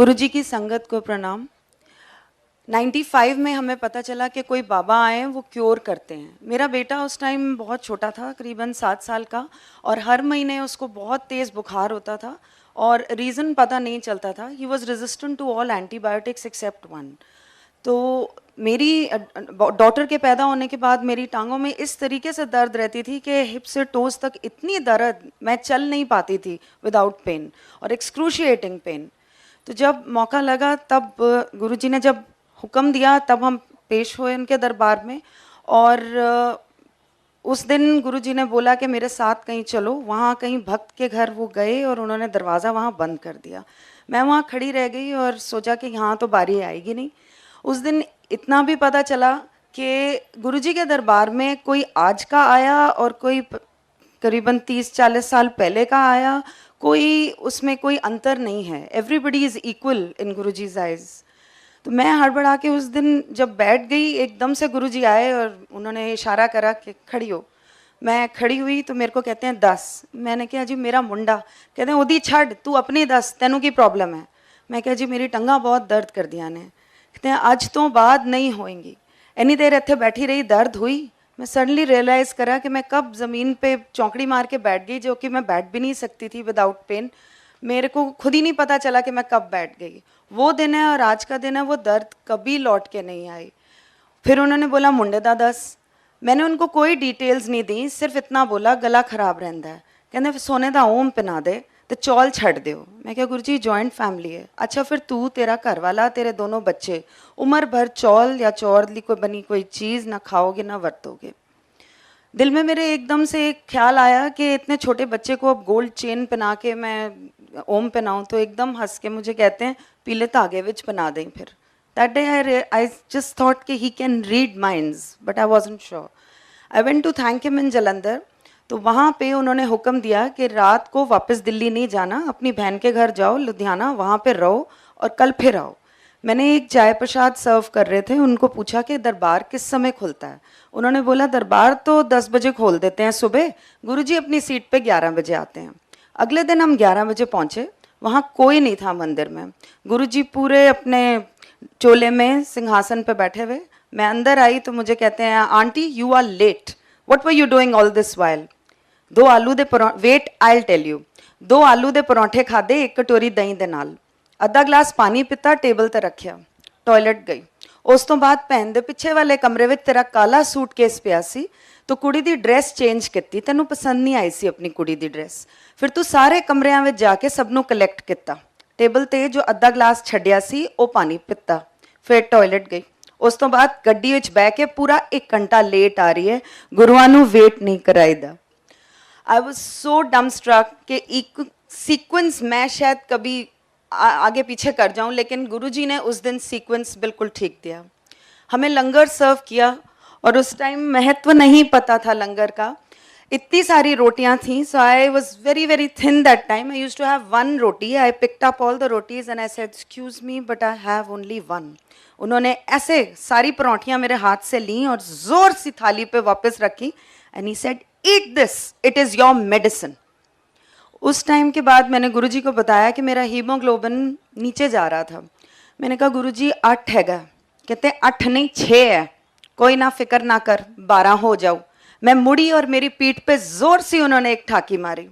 गुरुजी की संगत को प्रणाम। 95 में हमें पता चला कि कोई बाबा आए हैं, वो क्योर करते हैं। मेरा बेटा उस टाइम बहुत छोटा था, करीबन 7 साल का, और हर महीने उसको बहुत तेज़ बुखार होता था और रीज़न पता नहीं चलता था। He was resistant to all antibiotics except one. तो मेरी डॉटर के पैदा होने के बाद मेरी टांगों में इस तरीके से दर्द रहती थी कि हिप से टोज तक इतनी दर्द, मैं चल नहीं पाती थी विदाउट पेन, और एक्सक्रूशिएटिंग पेन। तो जब मौका लगा तब गुरुजी ने जब हुक्म दिया तब हम पेश हुए उनके दरबार में। और उस दिन गुरुजी ने बोला कि मेरे साथ कहीं चलो। वहाँ कहीं भक्त के घर वो गए और उन्होंने दरवाज़ा वहाँ बंद कर दिया। मैं वहाँ खड़ी रह गई और सोचा कि यहाँ तो बारी आएगी नहीं। उस दिन इतना भी पता चला कि गुरुजी के दरबार में कोई आज का आया और कोई करीबन 30-40 साल पहले का आया। कोई उसमें कोई अंतर नहीं है। Everybody is equal in Guruji's eyes. तो मैं हड़बड़ा के उस दिन जब बैठ गई, एकदम से गुरुजी आए और उन्होंने इशारा करा कि खड़ी हो। मैं खड़ी हुई तो मेरे को कहते हैं 10। मैंने कहा जी मेरा मुंडा। कहते हैं उदी छड़, तू अपनी 10, तेनों की प्रॉब्लम है। मैं कहा जी मेरी टंगा बहुत दर्द कर दिया ने। कहते हैं अज तो बाद नहीं होएंगी। इन्नी देर इत्थे बैठी रही, दर्द हुई। मैं सडनली रियलाइज़ करा कि मैं कब ज़मीन पे चौंकड़ी मार के बैठ गई, जो कि मैं बैठ भी नहीं सकती थी विदाउट पेन। मेरे को खुद ही नहीं पता चला कि मैं कब बैठ गई। वो दिन है और आज का दिन है, वो दर्द कभी लौट के नहीं आई। फिर उन्होंने बोला मुंडे दा 10। मैंने उनको कोई डिटेल्स नहीं दी, सिर्फ इतना बोला गला खराब रहता है। कहते सोने का ओम पहना दे तो चौल छड़ दो। मैं क्या गुरु जी जॉइंट फैमिली है। अच्छा फिर तू, तेरा घर वाला, तेरे दोनों बच्चे उम्र भर चौल या चौर कोई बनी कोई चीज़ ना खाओगे ना वरतोगे। दिल में मेरे एकदम से एक ख्याल आया कि इतने छोटे बच्चे को अब गोल्ड चेन पहना के मैं ओम पहनाऊँ। तो एकदम हंस के मुझे कहते हैं पीले धागे विच पहना दें। फिर that day I just thought कि he can read minds, but I wasn't sure. I went to thank him in Jalandhar. तो वहाँ पे उन्होंने हुक्म दिया कि रात को वापस दिल्ली नहीं जाना, अपनी बहन के घर जाओ लुधियाना, वहाँ पे रहो और कल फिर आओ। मैंने एक चाय प्रसाद सर्व कर रहे थे, उनको पूछा कि दरबार किस समय खुलता है। उन्होंने बोला दरबार तो 10 बजे खोल देते हैं सुबह, गुरुजी अपनी सीट पे 11 बजे आते हैं। अगले दिन हम 11 बजे पहुँचे। वहाँ कोई नहीं था मंदिर में। गुरुजी पूरे अपने चोले में सिंहासन पे बैठे हुए। मैं अंदर आई तो मुझे कहते हैं aunty you are late, what were you doing all this while. 2 आलू दे wait I will tell you. 2 आलू दे परौंठे खाधे, 1 कटोरी दही दे नाल, ਅੱਧਾ ਗਲਾਸ ਪਾਣੀ ਪੀਤਾ, ਟੇਬਲ ਤੇ ਰੱਖਿਆ, ਟਾਇਲਟ ਗਈ। ਉਸ ਤੋਂ ਬਾਅਦ ਭੈਣ ਦੇ ਪਿੱਛੇ ਵਾਲੇ ਕਮਰੇ ਵਿੱਚ ਤੇਰਾ ਕਾਲਾ ਸੂਟਕੇਸ ਪਿਆ ਸੀ, ਤੂੰ ਕੁੜੀ ਦੀ ਡਰੈਸ ਚੇਂਜ ਕੀਤੀ, ਤੈਨੂੰ ਪਸੰਦ ਨਹੀਂ ਆਈ ਸੀ ਆਪਣੀ ਕੁੜੀ ਦੀ ਡਰੈਸ। ਫਿਰ ਤੂੰ ਸਾਰੇ ਕਮਰਿਆਂ ਵਿੱਚ ਜਾ ਕੇ ਸਭ ਨੂੰ ਕਲੈਕਟ ਕੀਤਾ, ਟੇਬਲ ਤੇ ਜੋ ਅੱਧਾ ਗਲਾਸ ਛੱਡਿਆ ਸੀ ਉਹ ਪਾਣੀ ਪੀਤਾ, ਫਿਰ ਟਾਇਲਟ ਗਈ। ਉਸ ਤੋਂ ਬਾਅਦ ਗੱਡੀ ਵਿੱਚ ਬਹਿ ਕੇ ਪੂਰਾ 1 ਘੰਟਾ ਲੇਟ ਆ ਰਹੀ ਹੈ। ਗੁਰੂਆਂ ਨੂੰ ਵੇਟ ਨਹੀਂ ਕਰਾਈਦਾ। आई वॉज सो डम स्ट्रक कि एक सीक्वेंस मैं शायद कभी आगे पीछे कर जाऊं, लेकिन गुरुजी ने उस दिन सीक्वेंस बिल्कुल ठीक दिया। हमें लंगर सर्व किया और उस टाइम महत्व नहीं पता था लंगर का। इतनी सारी रोटियां थी, so I was very very thin that time. I use to have 1 roti. I picked up all the rotis and I said excuse me but I have only 1। उन्होंने ऐसे सारी परौंठियां मेरे हाथ से ली और जोर सी थाली पे वापस रखी and he said eat this, it is your medicine. उस टाइम के बाद मैंने गुरुजी को बताया कि मेरा हीमोग्लोबिन नीचे जा रहा था। मैंने कहा गुरुजी 8 हैगा। कहते 8 नहीं 6 है। कोई ना फिक्र ना कर, 12 हो जाओ। मैं मुड़ी और मेरी पीठ पे जोर से उन्होंने एक ठाकी मारी।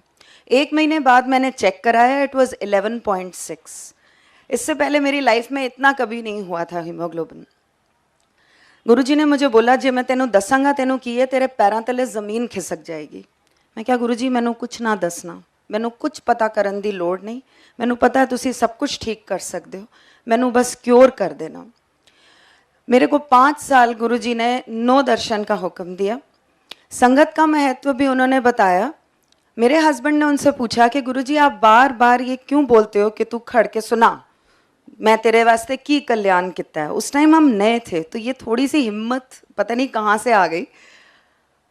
1 महीने बाद मैंने चेक कराया, इट वॉज 11.6। इससे पहले मेरी लाइफ में इतना कभी नहीं हुआ था हीमोग्लोबिन। गुरुजी ने मुझे बोला जे मैं तेनों दसांगा तेनों की है, तेरे पैरों तले जमीन खिसक जाएगी। मैं क्या गुरुजी मैनू कुछ ना दसना, मैनू कुछ पता करन दी लोड़ नहीं, मैनू पता है तुसी सब कुछ ठीक कर सकते हो, मैनू बस क्योर कर देना। मेरे को 5 साल गुरुजी ने 9 दर्शन का हुक्म दिया। संगत का महत्व भी उन्होंने बताया। मेरे हस्बैंड ने उनसे पूछा कि गुरुजी आप बार बार ये क्यों बोलते हो कि तू खड़ के सुना, मैं तेरे वास्ते की कल्याण किया है। उस टाइम हम नए थे तो ये थोड़ी सी हिम्मत पता नहीं कहाँ से आ गई।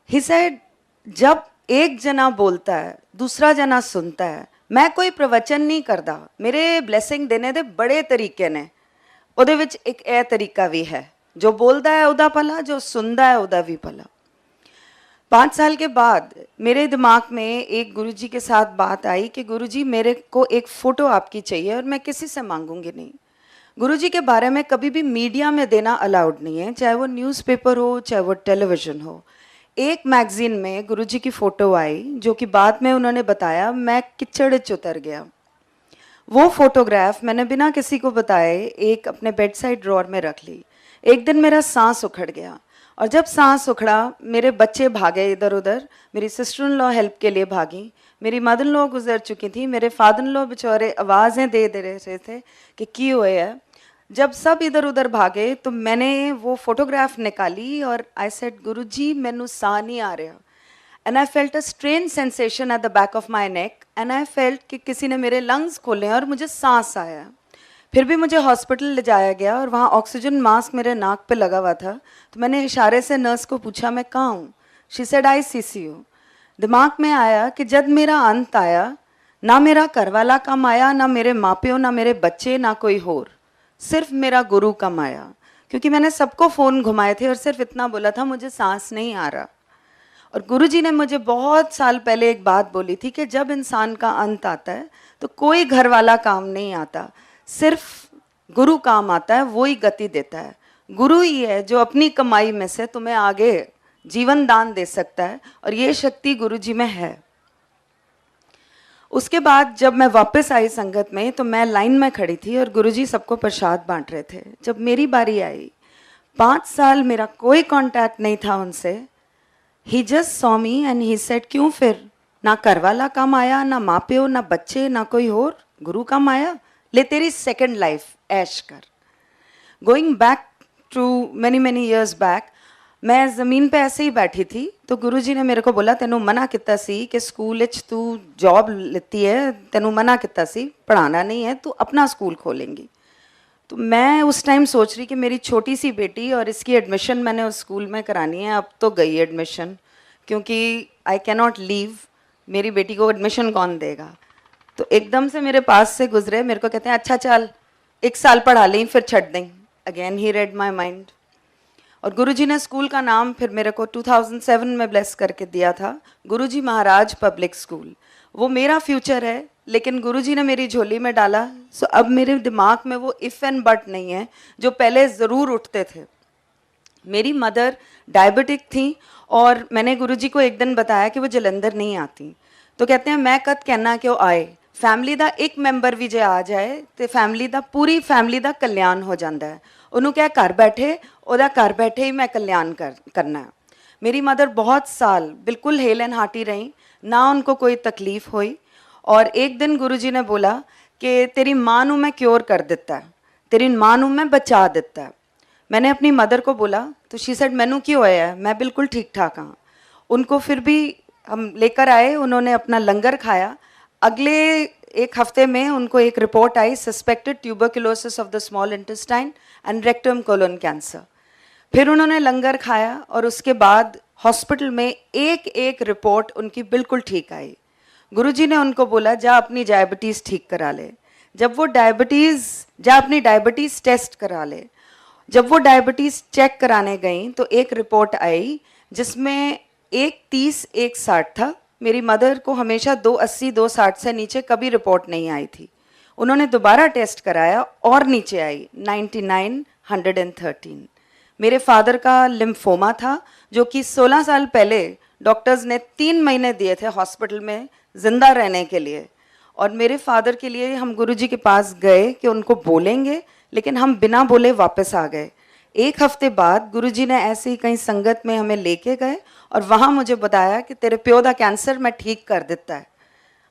ही सेड जब एक जना बोलता है दूसरा जना सुनता है। मैं कोई प्रवचन नहीं करता, मेरे ब्लैसिंग देने दे बड़े तरीके ने। ਉਹਦੇ ਵਿੱਚ एक यह तरीका भी है, जो बोलता है उदा भला, जो सुनता है उदा भी भला। 5 साल के बाद मेरे दिमाग में एक गुरुजी के साथ बात आई कि गुरुजी मेरे को एक फ़ोटो आपकी चाहिए और मैं किसी से मांगूंगी नहीं। गुरुजी के बारे में कभी भी मीडिया में देना अलाउड नहीं है, चाहे वो न्यूज़पेपर हो चाहे वो टेलीविज़न हो। एक मैगज़ीन में गुरुजी की फ़ोटो आई जो कि बाद में उन्होंने बताया मैं कीचड़ च उतर गया। वो फोटोग्राफ मैंने बिना किसी को बताए एक अपने बेड साइड ड्रॉर में रख ली। एक दिन मेरा सांस उखड़ गया और जब सांस उखड़ा मेरे बच्चे भागे इधर उधर, मेरी सिस्टर इन लॉ हेल्प के लिए भागी, मेरी मदर इन लॉ गुजर चुकी थी, मेरे फादर इन लॉ बेचारे आवाज़ें दे रहे थे कि की हुए है। जब सब इधर उधर भागे तो मैंने वो फोटोग्राफ निकाली और आई सेड गुरुजी मैनू साह नहीं आ रहा। And I felt a strain sensation at the back of my neck and I felt कि किसी ने मेरे लंग्स खोले और मुझे सांस आया। फिर भी मुझे हॉस्पिटल ले जाया गया और वहाँ ऑक्सीजन मास्क मेरे नाक पे लगा हुआ था। तो मैंने इशारे से नर्स को पूछा मैं कहाँ हूँ। She said ICCU। दिमाग में आया कि जब मेरा अंत आया ना मेरा घरवाला कम आया, ना मेरे माँ प्यो, ना मेरे बच्चे, ना कोई और, सिर्फ मेरा गुरु कम आया। क्योंकि मैंने सबको फ़ोन घुमाए थे और सिर्फ इतना बोला था मुझे सांस नहीं आ रहा। और गुरुजी ने मुझे बहुत साल पहले एक बात बोली थी कि जब इंसान का अंत आता है तो कोई घर वाला काम नहीं आता, सिर्फ गुरु काम आता है, वो ही गति देता है। गुरु ही है जो अपनी कमाई में से तुम्हें आगे जीवन दान दे सकता है और ये शक्ति गुरुजी में है। उसके बाद जब मैं वापस आई संगत में तो मैं लाइन में खड़ी थी और गुरुजी सबको प्रसाद बांट रहे थे। जब मेरी बारी आई, 5 साल मेरा कोई कांटेक्ट नहीं था उनसे। He just saw me and he said क्यों फिर, ना घर वाला काम आया, ना माँ प्यो, ना बच्चे, ना कोई और, गुरु काम आया, ले तेरी सेकंड लाइफ ऐश कर। Going back to many years back, मैं ज़मीन पे ऐसे ही बैठी थी तो गुरुजी ने मेरे को बोला तेनू मना किता सी कि स्कूल विच तू जॉब लेती है, तेनू मना किता सी पढ़ाना नहीं है, तू अपना स्कूल खोलेंगी। तो मैं उस टाइम सोच रही कि मेरी छोटी सी बेटी और इसकी एडमिशन मैंने उस स्कूल में करानी है। अब तो गई एडमिशन, क्योंकि आई कैन नॉट लीव, मेरी बेटी को एडमिशन कौन देगा। तो एकदम से मेरे पास से गुजरे, मेरे को कहते हैं अच्छा चल 1 साल पढ़ा लें फिर छड़ दें। Again he red my mind. और गुरुजी ने स्कूल का नाम फिर मेरे को 2007 में ब्लेस करके दिया था, गुरुजी महाराज पब्लिक स्कूल। वो मेरा फ्यूचर है लेकिन गुरुजी ने मेरी झोली में डाला। सो अब मेरे दिमाग में वो इफ़ एंड बट नहीं है जो पहले ज़रूर उठते थे। मेरी मदर डायबिटिक थी और मैंने गुरुजी को एक दिन बताया कि वो जलंधर नहीं आती। तो कहते हैं मैं कद कहना कि वो आए, फैमिली का एक मैंबर भी जे आ जाए तो फैमिली का पूरी फैमिली का कल्याण हो जाता है। उन्होंने क्या घर बैठे ओदा घर बैठे ही मैं कल्याण करना है। मेरी मदर बहुत साल बिल्कुल हेल एंड हार्टी रही, ना उनको कोई तकलीफ़ हुई। और एक दिन गुरुजी ने बोला कि तेरी माँ नू मैं क्योर कर दिता है, तेरी माँ नू मैं बचा दिता है। मैंने अपनी मदर को बोला तो शी सेड मैनू क्यों होया है, मैं बिल्कुल ठीक ठाक हाँ। उनको फिर भी हम लेकर आए, उन्होंने अपना लंगर खाया। अगले 1 हफ्ते में उनको एक रिपोर्ट आई suspected tuberculosis of the small intestine and rectum colon cancer. फिर उन्होंने लंगर खाया और उसके बाद हॉस्पिटल में एक रिपोर्ट उनकी बिल्कुल ठीक आई। गुरुजी ने उनको बोला जा अपनी डायबिटीज़ ठीक करा ले। जब वो अपनी डायबिटीज़ टेस्ट करा ले। जब वो डायबिटीज़ चेक कराने गई तो एक रिपोर्ट आई जिसमें 130 160 था। मेरी मदर को हमेशा 280 260 से नीचे कभी रिपोर्ट नहीं आई थी। उन्होंने दोबारा टेस्ट कराया और नीचे आई 99 113। मेरे फादर का लिम्फोमा था जो कि 16 साल पहले डॉक्टर्स ने 3 महीने दिए थे हॉस्पिटल में ज़िंदा रहने के लिए। और मेरे फादर के लिए हम गुरुजी के पास गए कि उनको बोलेंगे, लेकिन हम बिना बोले वापस आ गए। 1 हफ्ते बाद गुरुजी ने ऐसे ही कहीं संगत में हमें लेके गए और वहाँ मुझे बताया कि तेरे प्यो का कैंसर मैं ठीक कर देता है।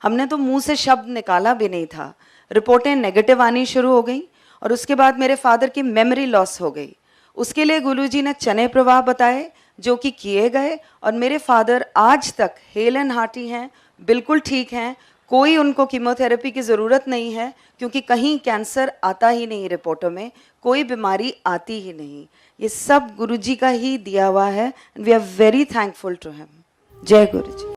हमने तो मुंह से शब्द निकाला भी नहीं था। रिपोर्टें नेगेटिव आनी शुरू हो गई और उसके बाद मेरे फादर की मेमोरी लॉस हो गई। उसके लिए गुरुजी ने चने प्रवाह बताए जो कि किए गए और मेरे फादर आज तक हेल एंड हार्टी हैं, बिल्कुल ठीक हैं। कोई उनको कीमोथेरेपी की ज़रूरत नहीं है क्योंकि कहीं कैंसर आता ही नहीं, रिपोर्टों में कोई बीमारी आती ही नहीं। ये सब गुरुजी का ही दिया हुआ है। We are very thankful to him. जय गुरुजी।